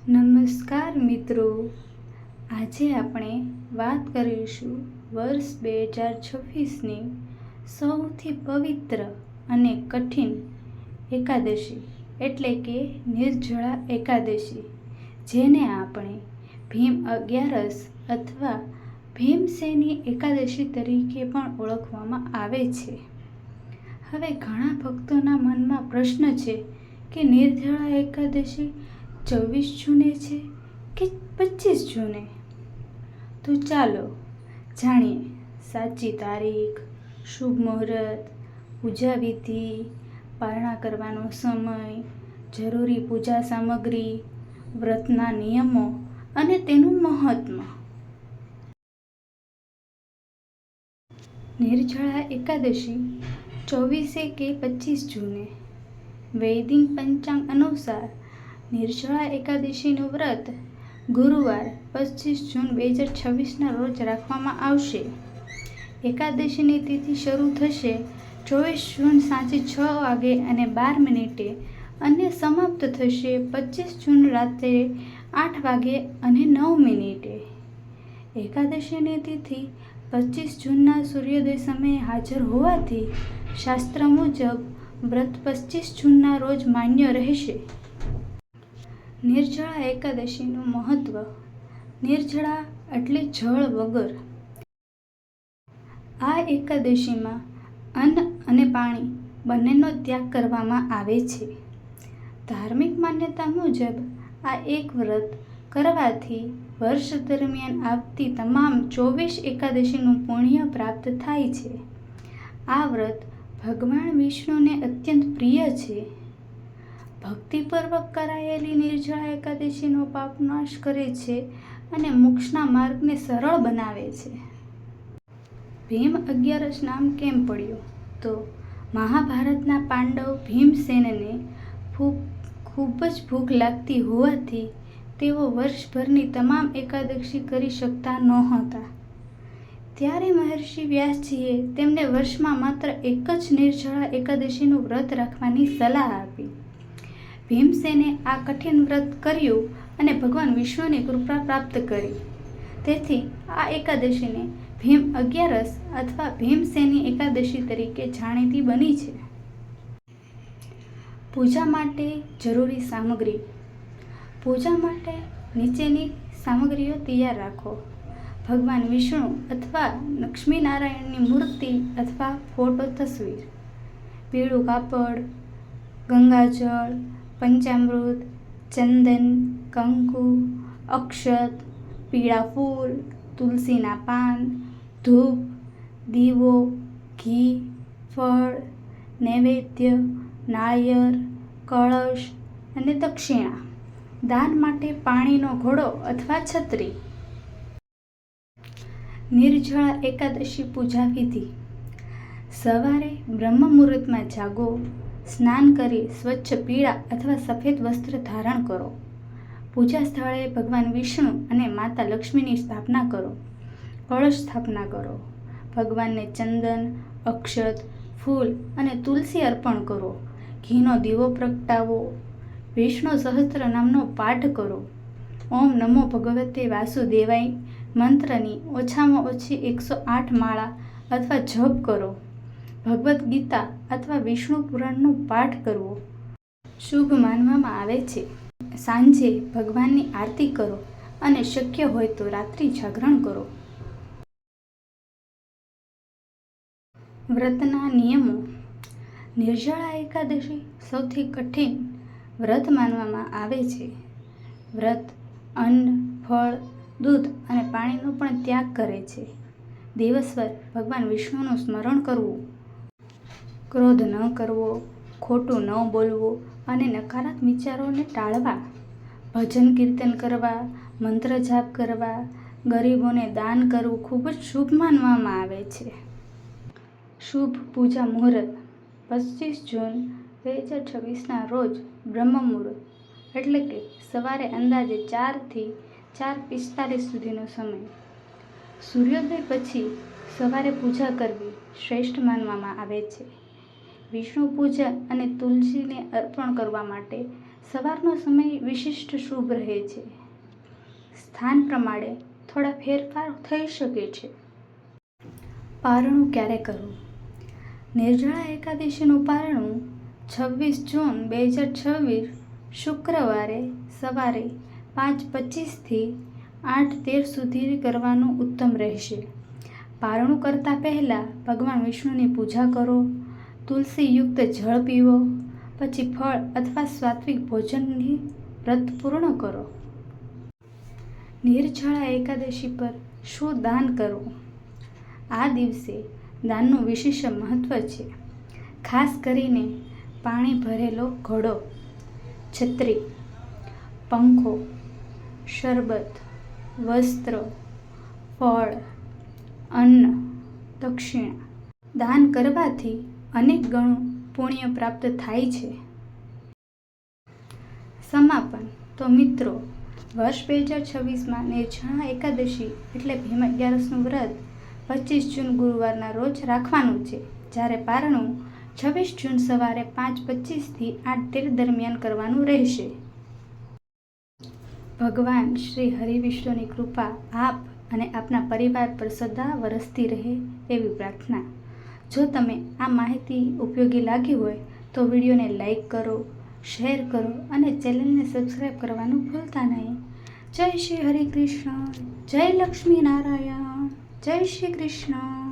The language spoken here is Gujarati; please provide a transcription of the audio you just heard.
નમસ્કાર મિત્રો, આજે આપણે વાત કરીશું વર્ષ 2026ની સૌથી પવિત્ર અને કઠિન એકાદશી એટલે કે નિર્જળા એકાદશી, જેને આપણે ભીમ અગિયારસ અથવા ભીમસેની એકાદશી તરીકે પણ ઓળખવામાં આવે છે. હવે ઘણા ભક્તોના મનમાં પ્રશ્ન છે કે નિર્જળા એકાદશી 24 જૂને છે કે 25 જૂને? તો ચાલો જાણીએ સાચી તારીખ, શુભ મુહૂર્ત, પૂજા વિધિ, પારણા કરવાનો સમય, જરૂરી પૂજા સામગ્રી, વ્રતના નિયમો અને તેનું મહત્વ. નિર્જળા એકાદશી 24 કે 25 જૂને? વૈદિક પંચાંગ અનુસાર નિર્જળા એકાદશીનું વ્રત ગુરુવાર 25 જૂન 2026ના રોજ રાખવામાં આવશે. એકાદશીની તિથિ શરૂ થશે 24 જૂન સાંજે 6 વાગે અને 12 મિનિટે અને સમાપ્ત થશે 25 જૂન રાત્રે 8 વાગે અને 9 મિનિટે. એકાદશીની તિથિ 25 જૂનના સૂર્યોદય સમયે હાજર હોવાથી શાસ્ત્ર મુજબ વ્રત 25 જૂનના રોજ માન્ય રહેશે. નિર્જળા એકાદશીનું મહત્વ. નિર્જળા એટલે જળ વગર. આ એકાદશીમાં અન્ન અને પાણી બંનેનો ત્યાગ કરવામાં આવે છે. ધાર્મિક માન્યતા મુજબ આ એક વ્રત કરવાથી વર્ષ દરમિયાન આવતી તમામ 24 એકાદશીનું પુણ્ય પ્રાપ્ત થાય છે. આ વ્રત ભગવાન વિષ્ણુને અત્યંત પ્રિય છે. ભક્તિપૂર્વક કરાયેલી નિર્જળા એકાદશીનો પાપનાશ કરે છે અને મોક્ષના માર્ગને સરળ બનાવે છે. ભીમ અગિયારસ નામ કેમ પડ્યું? તો મહાભારતના પાંડવ ભીમસેનને ખૂબ જ ભૂખ લાગતી હોવાથી તેઓ વર્ષભરની તમામ એકાદશી કરી શકતા નહોતા. ત્યારે મહર્ષિ વ્યાસજીએ તેમને વર્ષમાં માત્ર એક જ નિર્જળા એકાદશીનું વ્રત રાખવાની સલાહ આપી. ભીમસેને આ કઠિન વ્રત કર્યું અને ભગવાન વિષ્ણુની કૃપા પ્રાપ્ત કરી. તેથી આ એકાદશીને ભીમ અગિયારસ અથવા ભીમસેની એકાદશી તરીકે જાણીતી બની છે. પૂજા માટે જરૂરી સામગ્રી. પૂજા માટે નીચેની સામગ્રીઓ તૈયાર રાખો. ભગવાન વિષ્ણુ અથવા લક્ષ્મીનારાયણની મૂર્તિ અથવા ફોટો તસવીર, પીળું કાપડ, ગંગાજળ, પંચામૃત, ચંદન, કંકુ, અક્ષત, પીળા ફૂલ, તુલસીના પાન, ધૂપ, દીવો, ઘી, ફળ, નૈવેદ્ય, નાળિયેર, કળશ અને દક્ષિણા. દાન માટે પાણીનો ઘડો અથવા છત્રી. નિર્જળા એકાદશી પૂજા વિધિ. સવારે બ્રહ્મ મુહૂર્તમાં જાગો. સ્નાન કરી સ્વચ્છ પીળા અથવા સફેદ વસ્ત્ર ધારણ કરો. પૂજા સ્થળે ભગવાન વિષ્ણુ અને માતા લક્ષ્મીની સ્થાપના કરો. કળશ સ્થાપના કરો. ભગવાનને ચંદન, અક્ષત, ફૂલ અને તુલસી અર્પણ કરો. ઘીનો દીવો પ્રગટાવો. વિષ્ણુ સહસ્ત્ર નામનો પાઠ કરો. ઓમ નમો ભગવતે વાસુદેવાય મંત્રની ઓછામાં ઓછી 108 માળા અથવા જપ કરો. ભગવદ્ ગીતા અથવા વિષ્ણુ પુરાણનો પાઠ કરવો શુભ માનવામાં આવે છે. સાંજે ભગવાનની આરતી કરો અને શક્ય હોય તો રાત્રિ જાગરણ કરો. વ્રતના નિયમો. નિર્જળા એકાદશી સૌથી કઠિન વ્રત માનવામાં આવે છે. વ્રત અન્ન, ફળ, દૂધ અને પાણીનો પણ ત્યાગ કરે છે. દિવસભર ભગવાન વિષ્ણુનું સ્મરણ કરવું, ક્રોધ ન કરવો, ખોટું ન બોલવું અને નકારાત્મક વિચારોને ટાળવા. ભજન કીર્તન કરવા, મંત્ર જાપ કરવા, ગરીબોને દાન કરવું ખૂબ જ શુભ માનવામાં આવે છે. શુભ પૂજા મુહૂર્ત. 25 જૂન 2026ના રોજ બ્રહ્મ મુહૂર્ત એટલે કે સવારે અંદાજે 4 થી 4:45 સુધીનો સમય. સૂર્યોદય પછી સવારે પૂજા કરવી શ્રેષ્ઠ માનવામાં આવે છે. વિષ્ણુ પૂજન અને તુલસીને અર્પણ કરવા માટે સવારનો સમય વિશિષ્ટ શુભ રહે છે. સ્થાન પ્રમાણે થોડા ફેરફાર થઈ શકે છે. પારણું ક્યારે કરવું? નિર્જળા એકાદશીનું પારણું 26 જૂન 2026 શુક્રવારે સવારે 5:25 થી 8:13 સુધી કરવાનું ઉત્તમ રહેશે. પારણું કરતા પહેલાં ભગવાન વિષ્ણુની પૂજા કરો, તુલસીયુક્ત જળ પીવો, પછી ફળ અથવા સાત્વિક ભોજનની વ્રત પૂર્ણ કરો. નિર્જળા એકાદશી પર શું દાન કરવું? આ દિવસે દાનનું વિશેષ મહત્વ છે. ખાસ કરીને પાણી ભરેલો ઘડો, છત્રી, પંખો, શરબત, વસ્ત્ર, ફળ, અન્ન, દક્ષિણા દાન કરવાથી અનેક ગણું પુણ્ય પ્રાપ્ત થાય છે. સમાપન. તો મિત્રો, વર્ષ 2026માં નિર્જળા એકાદશી એટલે ભીમ અગિયારસનું વ્રત 25 જૂન ગુરુવારના રોજ રાખવાનું છે, જ્યારે પારણું 26 જૂન સવારે 5:25 થી 8:13 દરમિયાન કરવાનું રહેશે. ભગવાન શ્રી હરિવિષ્ણુની કૃપા આપ અને આપના પરિવાર પર સદા વરસતી રહે એવી પ્રાર્થના. જો તમે આ માહિતી ઉપયોગી લાગી હોય તો વિડીયોને લાઈક કરો, શેર કરો અને ચેનલને સબસ્ક્રાઈબ કરવાનું ભૂલતા નહીં. જય શ્રી હરિ કૃષ્ણ, જય લક્ષ્મી નારાયણ, જય શ્રી કૃષ્ણ.